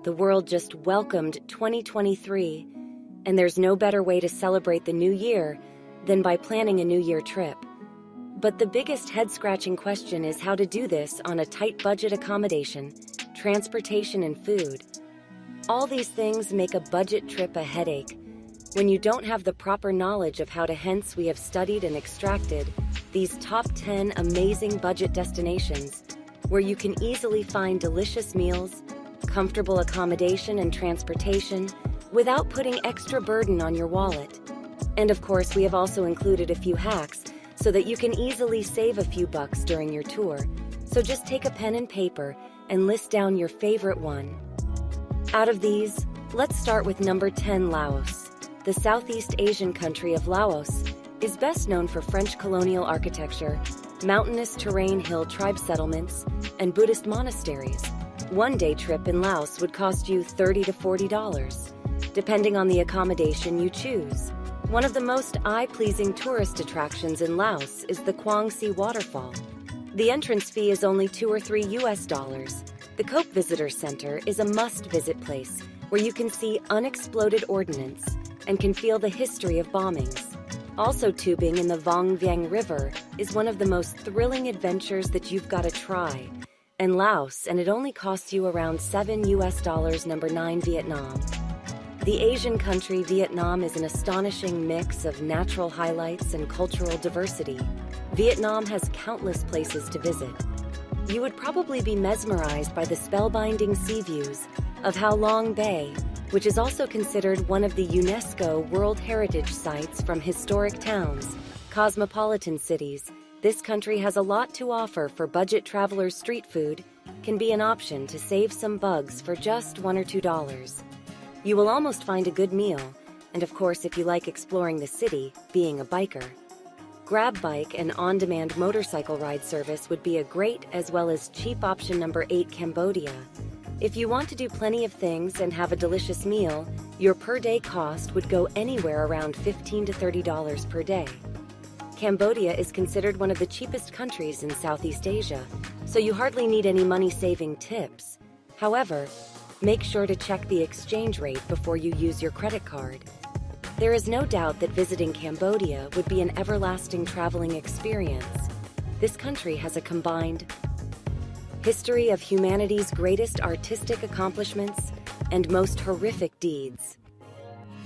The world just welcomed 2023, and there's no better way to celebrate the new year than by planning a New Year trip. But the biggest head-scratching question is how to do this on a tight budget: accommodation, transportation, and food. All these things make a budget trip a headache when you don't have the proper knowledge of how to. Hence, we have studied and extracted these top 10 amazing budget destinations where you can easily find delicious meals, comfortable accommodation, and transportation without putting extra burden on your wallet. And of course, we have also included a few hacks so that you can easily save a few bucks during your tour. So just take a pen and paper and list down your favorite one. Out of these, let's start with number 10, Laos. The Southeast Asian country of Laos is best known for French colonial architecture, mountainous terrain, hill tribe settlements, and Buddhist monasteries. One-day trip in Laos would cost you $30 to $40, depending on the accommodation you choose. One of the most eye-pleasing tourist attractions in Laos is the Quang Si waterfall. The entrance fee is only $2 or $3. The Cope Visitor Center is a must-visit place where you can see unexploded ordnance and can feel the history of bombings. Also, tubing in the Vong Vieng River is one of the most thrilling adventures that you've got to try. And Laos, and it only costs you around $7. Number 9, Vietnam. The Asian country Vietnam is an astonishing mix of natural highlights and cultural diversity. Vietnam has countless places to visit. You would probably be mesmerized by the spellbinding sea views of Ha Long Bay, which is also considered one of the UNESCO World Heritage Sites. From historic towns, cosmopolitan cities, this country has a lot to offer for budget travelers. Street food can be an option to save some bugs for just $1 or $2. You will almost find a good meal, and of course, if you like exploring the city, being a biker, Grab Bike and on-demand motorcycle ride service would be a great as well as cheap option. Number 8, Cambodia. If you want to do plenty of things and have a delicious meal, your per-day cost would go anywhere around $15 to $30 per day. Cambodia is considered one of the cheapest countries in Southeast Asia, so you hardly need any money-saving tips. However, make sure to check the exchange rate before you use your credit card. There is no doubt that visiting Cambodia would be an everlasting traveling experience. This country has a combined history of humanity's greatest artistic accomplishments and most horrific deeds.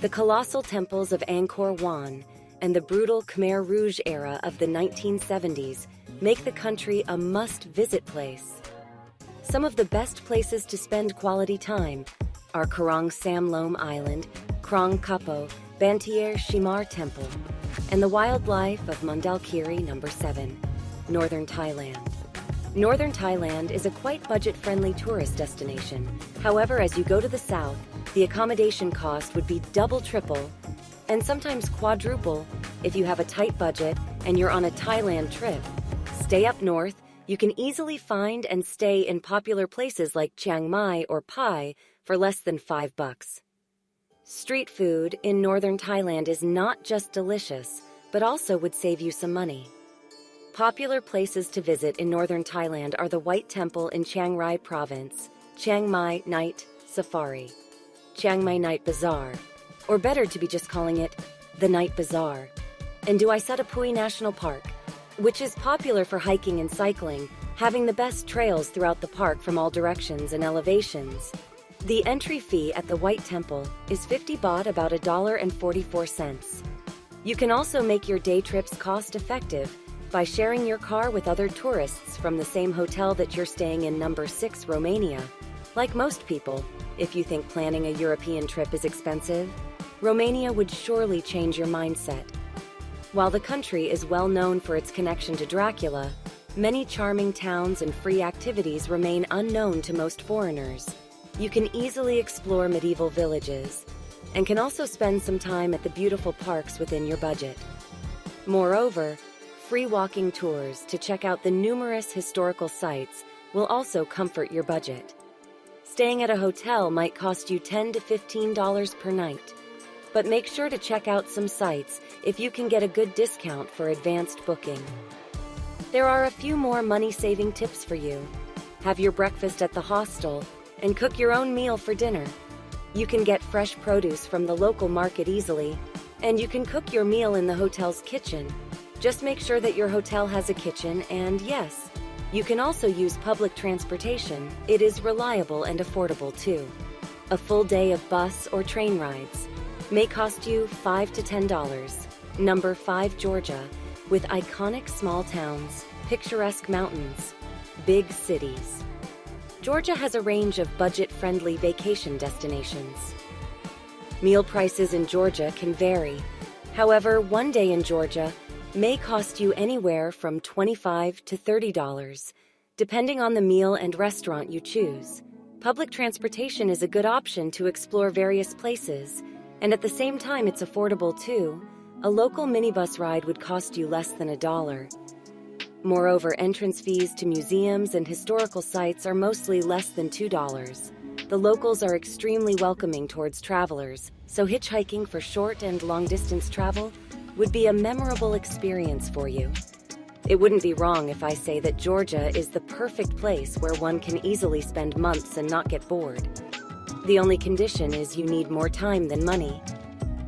The colossal temples of Angkor Wat and the brutal Khmer Rouge era of the 1970s make the country a must-visit place. Some of the best places to spend quality time are Karang Samloem Island, Krong Kapo, Bantier Shimar Temple, and the wildlife of Mandalkiri. Number 7, Northern Thailand. Northern Thailand is a quite budget-friendly tourist destination. However, as you go to the south, the accommodation cost would be double, triple, and sometimes quadruple if you have a tight budget and you're on a Thailand trip. Stay up north. You can easily find and stay in popular places like Chiang Mai or Pai for less than $5. Street food in northern Thailand is not just delicious, but also would save you some money. Popular places to visit in northern Thailand are the White Temple in Chiang Rai Province, Chiang Mai Night Safari, Chiang Mai Night Bazaar, or better to be just calling it the Night Bazaar, and Doi Satapui National Park, which is popular for hiking and cycling, having the best trails throughout the park from all directions and elevations. The entry fee at the White Temple is 50 baht, about $1.44. You can also make your day trips cost-effective by sharing your car with other tourists from the same hotel that you're staying in. Number 6, Romania. Like most people, if you think planning a European trip is expensive, Romania would surely change your mindset. While the country is well known for its connection to Dracula, many charming towns and free activities remain unknown to most foreigners. You can easily explore medieval villages and can also spend some time at the beautiful parks within your budget. Moreover, free walking tours to check out the numerous historical sites will also comfort your budget. Staying at a hotel might cost you $10 to $15 per night, but make sure to check out some sites if you can get a good discount for advanced booking. There are a few more money-saving tips for you. Have your breakfast at the hostel and cook your own meal for dinner. You can get fresh produce from the local market easily, and you can cook your meal in the hotel's kitchen. Just make sure that your hotel has a kitchen, and yes, you can also use public transportation. It is reliable and affordable too. A full day of bus or train rides may cost you $5 to $10. Number 5, Georgia, with iconic small towns, picturesque mountains, big cities. Georgia has a range of budget-friendly vacation destinations. Meal prices in Georgia can vary. However, one day in Georgia may cost you anywhere from $25 to $30, depending on the meal and restaurant you choose. Public transportation is a good option to explore various places, and at the same time it's affordable too. A local minibus ride would cost you less than $1. Moreover, entrance fees to museums and historical sites are mostly less than $2. The locals are extremely welcoming towards travelers, so hitchhiking for short and long-distance travel would be a memorable experience for you. It wouldn't be wrong if I say that Georgia is the perfect place where one can easily spend months and not get bored. The only condition is you need more time than money.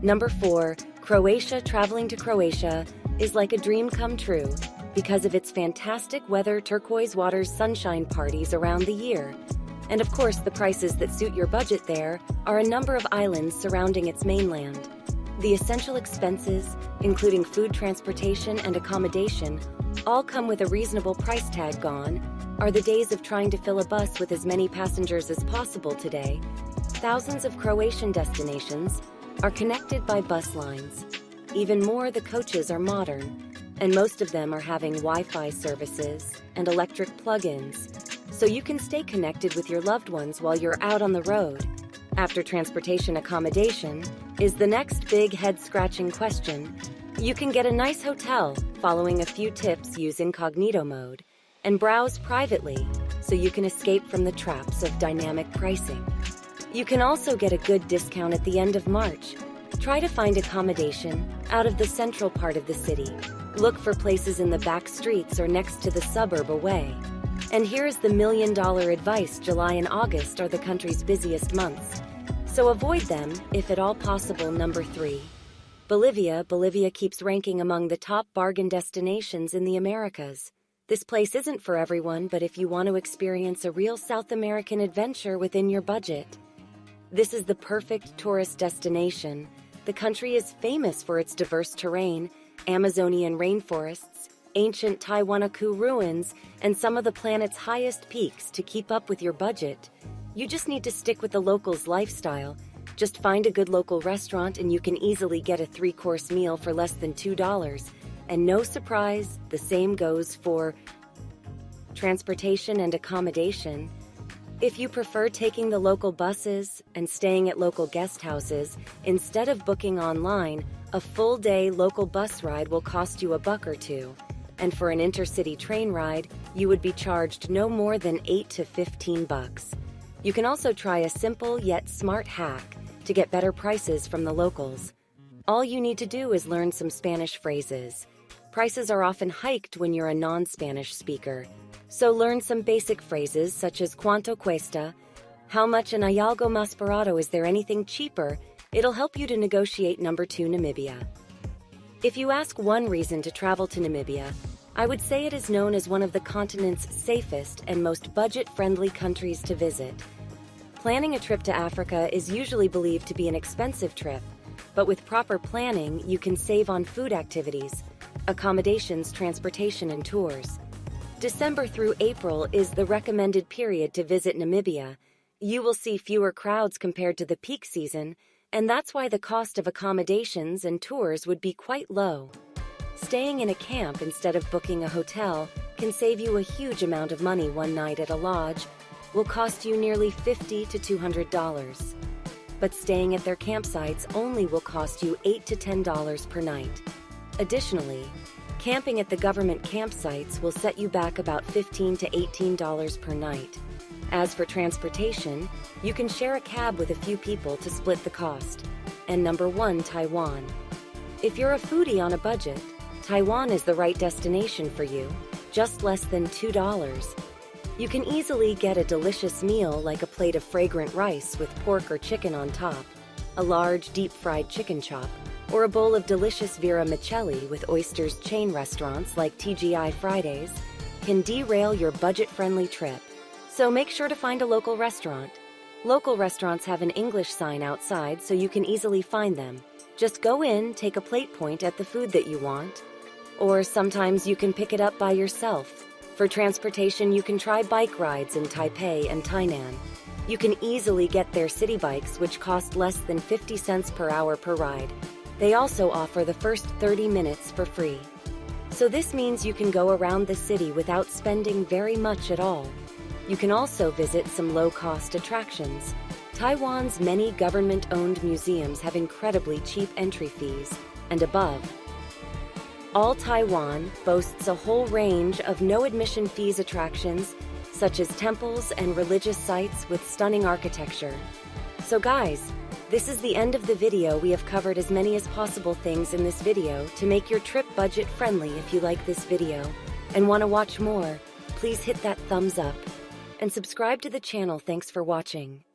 Number 4, Croatia. Traveling to Croatia is like a dream come true because of its fantastic weather, turquoise waters, sunshine parties around the year. And of course, the prices that suit your budget there are a number of islands surrounding its mainland. The essential expenses, including food, transportation, and accommodation, all come with a reasonable price tag. Gone are the days of trying to fill a bus with as many passengers as possible today. Thousands of Croatian destinations are connected by bus lines. Even more, the coaches are modern, and most of them are having Wi-Fi services and electric plug-ins, so you can stay connected with your loved ones while you're out on the road. After transportation, accommodation is the next big head-scratching question. You can get a nice hotel following a few tips, use incognito mode, and browse privately so you can escape from the traps of dynamic pricing. You can also get a good discount at the end of March. Try to find accommodation out of the central part of the city. Look for places in the back streets or next to the suburb away. And here's the million-dollar advice: July and August are the country's busiest months, so avoid them if at all possible. Number 3, Bolivia. Bolivia keeps ranking among the top bargain destinations in the Americas. This place isn't for everyone, but if you want to experience a real South American adventure within your budget, this is the perfect tourist destination. The country is famous for its diverse terrain, Amazonian rainforests, ancient Tiwanaku ruins, and some of the planet's highest peaks. To keep up with your budget, you just need to stick with the locals' lifestyle. Just find a good local restaurant and you can easily get a 3-course meal for less than $2. And no surprise, the same goes for transportation and accommodation. If you prefer taking the local buses and staying at local guest houses instead of booking online, a full-day local bus ride will cost you $1 or $2. And for an intercity train ride, you would be charged no more than $8 to $15. You can also try a simple yet smart hack to get better prices from the locals. All you need to do is learn some Spanish phrases. Prices are often hiked when you're a non-Spanish speaker, so learn some basic phrases such as "Cuánto cuesta?" "How much?" and "Hay algo más barato?" "Is there anything cheaper?" It'll help you to negotiate. Number 2, Namibia. If you ask one reason to travel to Namibia, I would say it is known as one of the continent's safest and most budget-friendly countries to visit. Planning a trip to Africa is usually believed to be an expensive trip, but with proper planning, you can save on food activities, accommodations, transportation, and tours. December through April is the recommended period to visit Namibia. You will see fewer crowds compared to the peak season, and that's why the cost of accommodations and tours would be quite low. Staying in a camp instead of booking a hotel can save you a huge amount of money. One night at a lodge will cost you nearly $50 to $200. But staying at their campsites only will cost you $8 to $10 per night. Additionally, camping at the government campsites will set you back about $15 to $18 per night. As for transportation, you can share a cab with a few people to split the cost. And number 1, Taiwan. If you're a foodie on a budget, Taiwan is the right destination for you, just less than $2. You can easily get a delicious meal like a plate of fragrant rice with pork or chicken on top, a large deep-fried chicken chop, or a bowl of delicious vermicelli with oysters. Chain restaurants like TGI Fridays can derail your budget-friendly trip, so make sure to find a local restaurant. Local restaurants have an English sign outside so you can easily find them. Just go in, take a plate, point at the food that you want, or sometimes you can pick it up by yourself. For transportation, you can try bike rides in Taipei and Tainan. You can easily get their city bikes, which cost less than 50 cents per hour per ride. They also offer the first 30 minutes for free. So this means you can go around the city without spending very much at all. You can also visit some low-cost attractions. Taiwan's many government-owned museums have incredibly cheap entry fees, and above all, Taiwan boasts a whole range of no-admission fees attractions, such as temples and religious sites with stunning architecture. So guys, this is the end of the video. We have covered as many as possible things in this video to make your trip budget-friendly. If you like this video and want to watch more, please hit that thumbs up and subscribe to the channel. Thanks for watching.